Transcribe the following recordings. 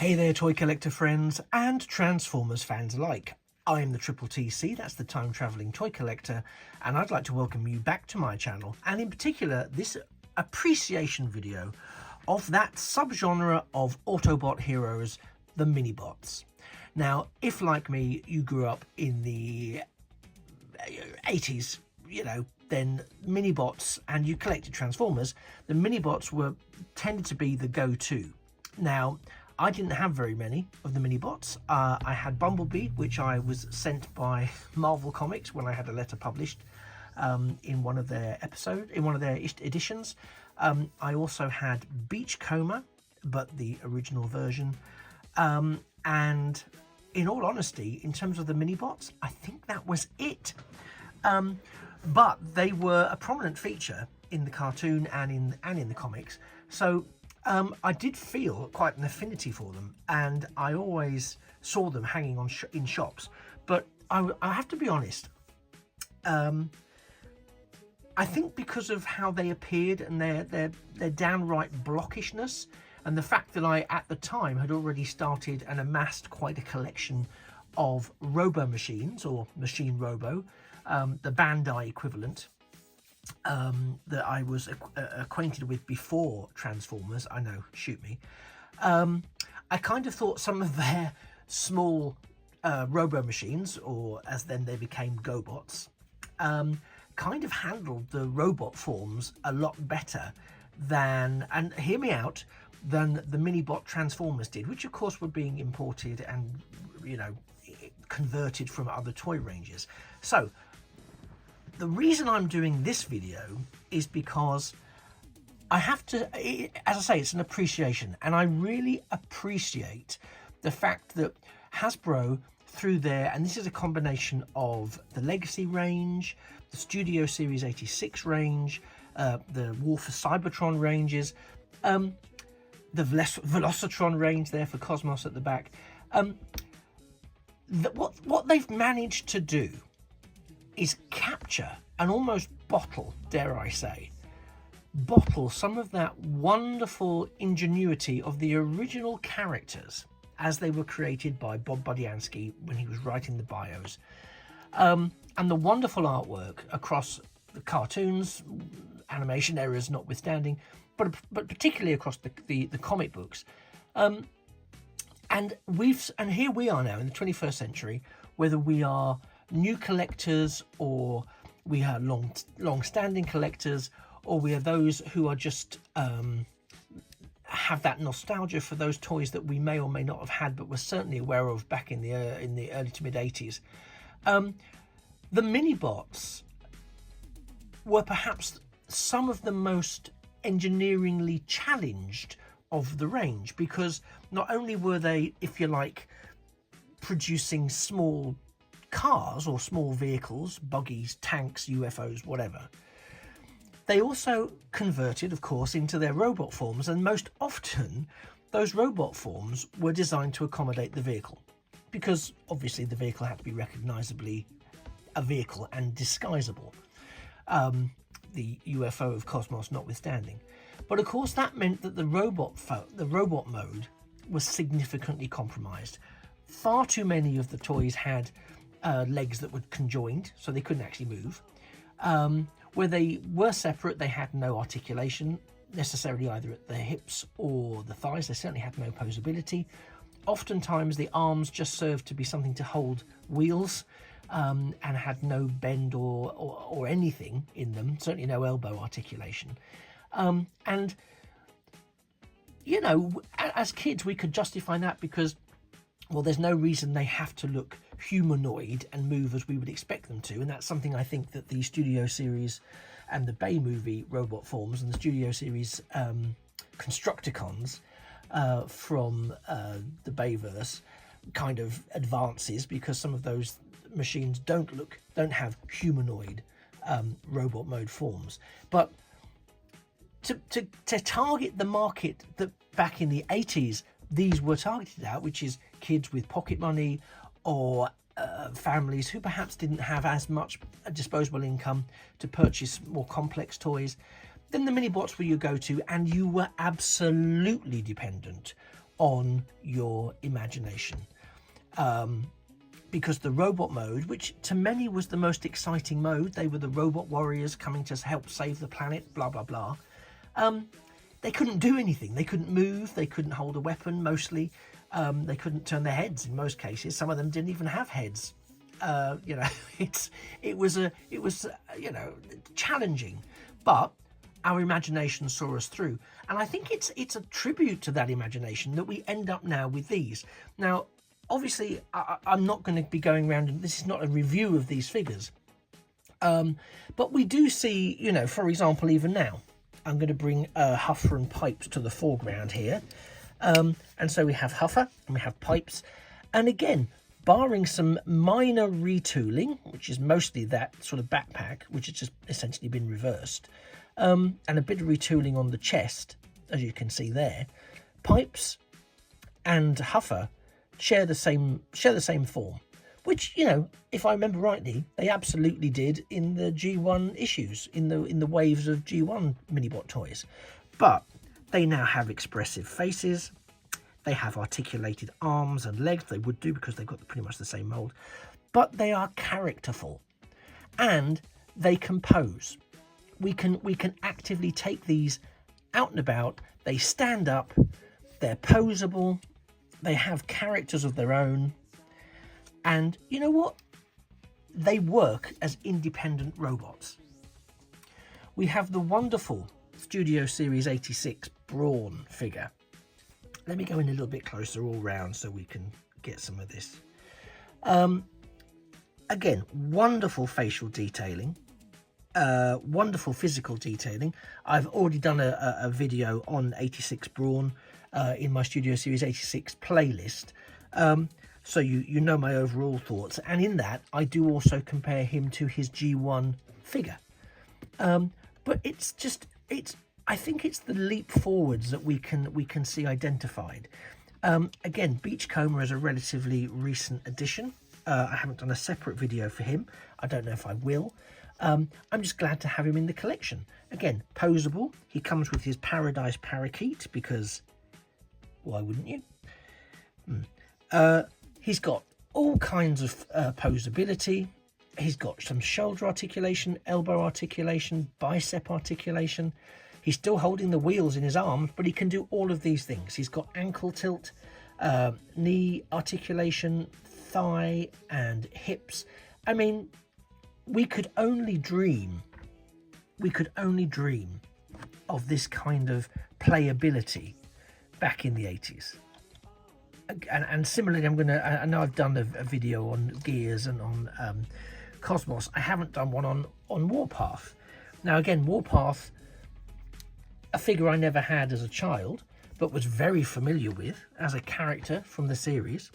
Hey there, toy collector friends and Transformers fans alike. I'm the TTTC, that's the time travelling toy collector, and I'd like to welcome you back to my channel, and in particular this appreciation video of that subgenre of Autobot heroes, the Minibots. Now, if like me you grew up in the 80s, then Minibots, and you collected Transformers, the Minibots tended to be the go-to. Now, I didn't have very many of the Minibots. I had Bumblebee, which I was sent by Marvel Comics when I had a letter published in one of their editions. I also had Beachcomber, but the original version. And in all honesty, in terms of the Minibots, I think that was it. But they were a prominent feature in the cartoon and in the comics. So I did feel quite an affinity for them, and I always saw them hanging on in shops. But I have to be honest, I think because of how they appeared and their downright blockishness, and the fact that I at the time had already started and amassed quite a collection of Robo machines, or Machine Robo, the Bandai equivalent, that I was acquainted with before Transformers. I know, shoot me. I kind of thought some of their small Robo machines, or as then they became GoBots, kind of handled the robot forms a lot better than, and hear me out, than the Minibot Transformers did, which of course were being imported and, converted from other toy ranges. So the reason I'm doing this video is because I have to, as I say, it's an appreciation, and I really appreciate the fact that Hasbro, through their, and this is a combination of the Legacy range, the Studio Series 86 range, the War for Cybertron ranges, the Velocitron range there for Cosmos at the back. What they've managed to do is capture and almost bottle, dare I say, some of that wonderful ingenuity of the original characters as they were created by Bob Budiansky when he was writing the bios, and the wonderful artwork across the cartoons, animation errors notwithstanding, but particularly across the comic books. And here we are now in the 21st century, whether we are new collectors, or we are long-standing collectors, or we are those who are just have that nostalgia for those toys that we may or may not have had, but were certainly aware of back in the early to mid 80s. The Minibots were perhaps some of the most engineeringly challenged of the range, because not only were they, if you like, producing small cars or small vehicles, buggies, tanks, UFOs, whatever, they also converted, of course, into their robot forms, and most often those robot forms were designed to accommodate the vehicle, because obviously the vehicle had to be recognizably a vehicle and disguisable, the UFO of Cosmos notwithstanding. But of course that meant that the robot mode was significantly compromised. Far too many of the toys had legs that were conjoined, so they couldn't actually move. Where they were separate, they had no articulation necessarily either at the hips or the thighs. They certainly had no posability. Oftentimes the arms just served to be something to hold wheels, and had no bend or anything in them, certainly no elbow articulation. And as kids we could justify that because, well, there's no reason they have to look humanoid and move as we would expect them to, and that's something I think that the Studio Series and the Bay movie robot forms and the Studio Series Constructicons from the Bayverse kind of advances, because some of those machines don't have humanoid robot mode forms. But to target the market that back in the 80s these were targeted at, which is kids with pocket money, or families who perhaps didn't have as much disposable income to purchase more complex toys, then the Minibots were your go-to, and you were absolutely dependent on your imagination. Because the robot mode, which to many was the most exciting mode, they were the robot warriors coming to help save the planet, blah, blah, blah. They couldn't do anything. They couldn't move. They couldn't hold a weapon, mostly. They couldn't turn their heads in most cases. Some of them didn't even have heads. You know, it was you know, challenging, but our imagination saw us through. And I think it's a tribute to that imagination that we end up now with these. Now, obviously, I'm not going to be going around, and this is not a review of these figures. But we do see, you know, for example, even now, I'm going to bring Huffer and Pipes to the foreground here. And so we have Huffer and we have Pipes. And again, barring some minor retooling, which is mostly that sort of backpack, which has just essentially been reversed, and a bit of retooling on the chest, as you can see there, Pipes and Huffer share the same form, which, you know, if I remember rightly, they absolutely did in the G1 issues, in the waves of G1 Minibot toys. But they now have expressive faces. They have articulated arms and legs. They would do, because they've got pretty much the same mold. But they are characterful, and they can pose. We can actively take these out and about. They stand up. They're posable. They have characters of their own. And you know what? They work as independent robots. We have the wonderful Studio Series 86 Brawn figure. Let me go in a little bit closer all round so we can get some of this. Again, wonderful facial detailing, wonderful physical detailing. I've already done a video on 86 Brawn in my Studio Series 86 playlist. So you know my overall thoughts. And in that, I do also compare him to his G1 figure. But I think it's the leap forwards that we can see identified. Again, Beachcomber is a relatively recent addition. I haven't done a separate video for him. I don't know if I will. I'm just glad to have him in the collection. Again, posable. He comes with his Paradise Parakeet, because why wouldn't you? He's got all kinds of posability. He's got some shoulder articulation, elbow articulation, bicep articulation. He's still holding the wheels in his arms, but he can do all of these things. He's got ankle tilt, knee articulation, thigh and hips. I mean, we could only dream of this kind of playability back in the 80s. And similarly, I know I've done a video on Gears and on Cosmos. I haven't done one on Warpath. Now again, Warpath, a figure I never had as a child, but was very familiar with as a character from the series.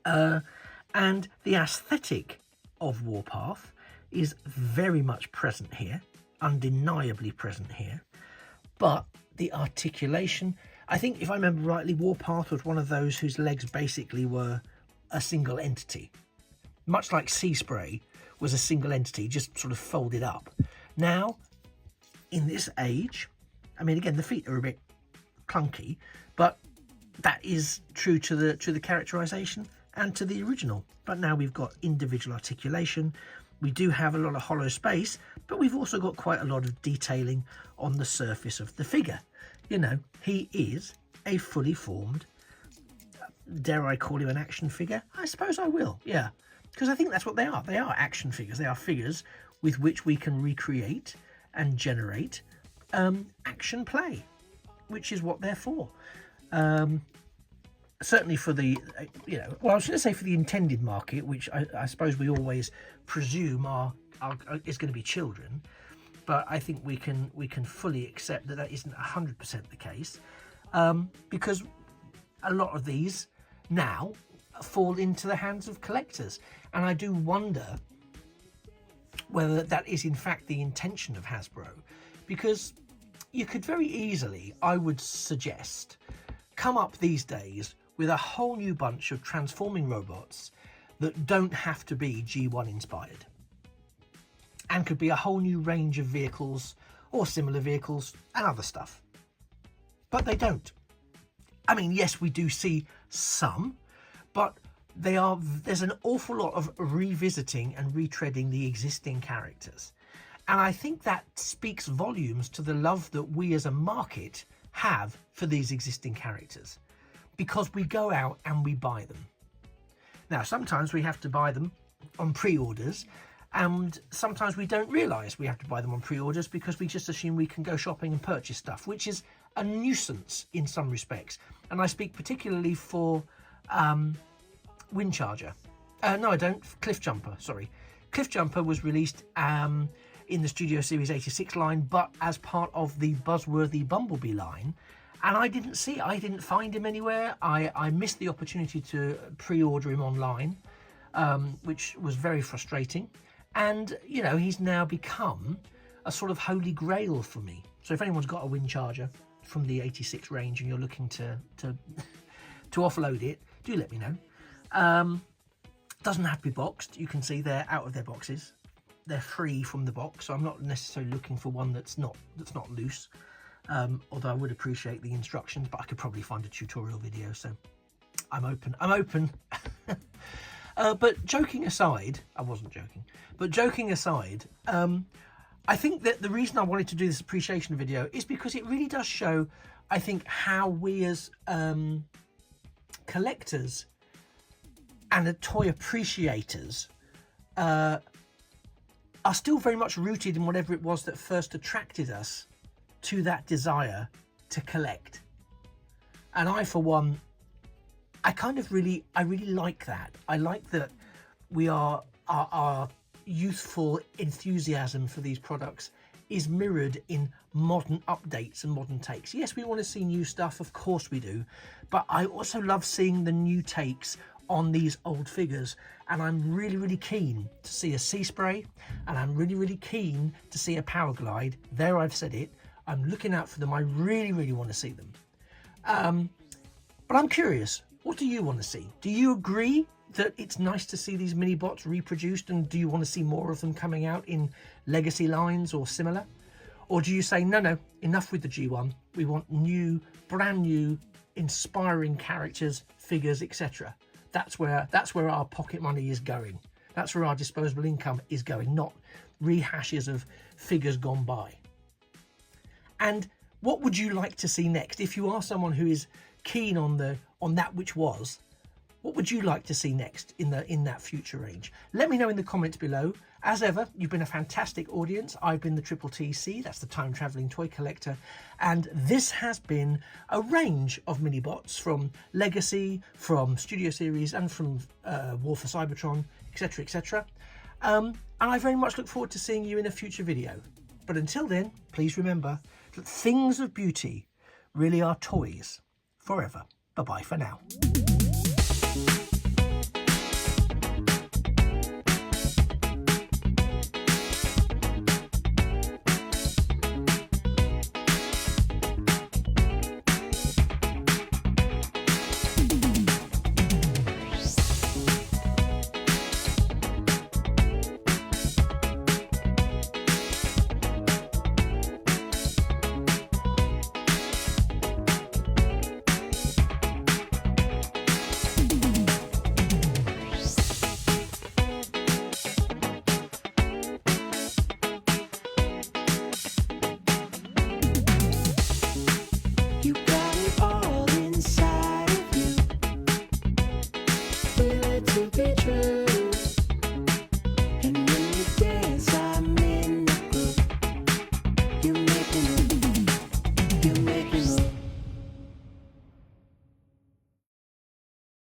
And the aesthetic of Warpath is very much present here, undeniably present here. But the articulation, I think if I remember rightly, Warpath was one of those whose legs basically were a single entity. Much like Sea Spray was a single entity, just sort of folded up. Now, in this age, I mean, again, the feet are a bit clunky, but that is true to the characterization and to the original. But now we've got individual articulation. We do have a lot of hollow space, but we've also got quite a lot of detailing on the surface of the figure. You know, he is a fully formed, dare I call him an action figure? I suppose I will, yeah. Because I think that's what they are. They are action figures. They are figures with which we can recreate and generate action play, which is what they're for. Certainly for the, well, I was going to say for the intended market, which I suppose we always presume is going to be children. But I think we can fully accept that isn't 100% the case, because a lot of these now fall into the hands of collectors. And I do wonder whether that is in fact the intention of Hasbro, because you could very easily, I would suggest, come up these days with a whole new bunch of transforming robots that don't have to be G1 inspired, and could be a whole new range of vehicles or similar vehicles and other stuff. But they don't. I mean, yes, we do see some, but there's an awful lot of revisiting and retreading the existing characters. And I think that speaks volumes to the love that we as a market have for these existing characters, because we go out and we buy them. Now, sometimes we have to buy them on pre-orders, and sometimes we don't realise we have to buy them on pre-orders because we just assume we can go shopping and purchase stuff, which is a nuisance in some respects. And I speak particularly for Windcharger. No, I don't. Cliff Jumper, sorry. Cliff Jumper was released in the Studio Series 86 line, but as part of the Buzzworthy Bumblebee line. And I didn't find him anywhere. I missed the opportunity to pre-order him online, which was very frustrating. And, you know, he's now become a sort of holy grail for me. So if anyone's got a Windcharger from the 86 range and you're looking to offload it, do let me know. Doesn't have to be boxed. You can see they're out of their boxes. They're free from the box, so I'm not necessarily looking for one that's not loose. Although I would appreciate the instructions, but I could probably find a tutorial video, so I'm open. But joking aside, I wasn't joking, but joking aside, I think that the reason I wanted to do this appreciation video is because it really does show, I think, how we as collectors and toy appreciators are still very much rooted in whatever it was that first attracted us to that desire to collect. And I, for one, I really like that. I like that we our youthful enthusiasm for these products is mirrored in modern updates and modern takes. Yes, we want to see new stuff, of course we do, but I also love seeing the new takes on these old figures, and I'm really keen to see a Sea Spray, and I'm really keen to see a Power Glide. There, I've said it. I'm looking out for them. I really want to see them. But I'm curious, what do you want to see? Do you agree that it's nice to see these Minibots reproduced, and do you want to see more of them coming out in legacy lines or similar? Or do you say, no, enough with the G1. We want new, brand new, inspiring characters, figures, etc. That's where our pocket money is going. That's where our disposable income is going, not rehashes of figures gone by. And what would you like to see next? If you are someone who is keen on that which was, what would you like to see next in that future range? Let me know in the comments below. As ever, you've been a fantastic audience. I've been the TTTC, that's the Time Travelling Toy Collector, and this has been a range of Minibots from Legacy, from Studio Series, and from War for Cybertron, etc. And I very much look forward to seeing you in a future video. But until then, please remember that things of beauty really are toys forever. Bye-bye for now.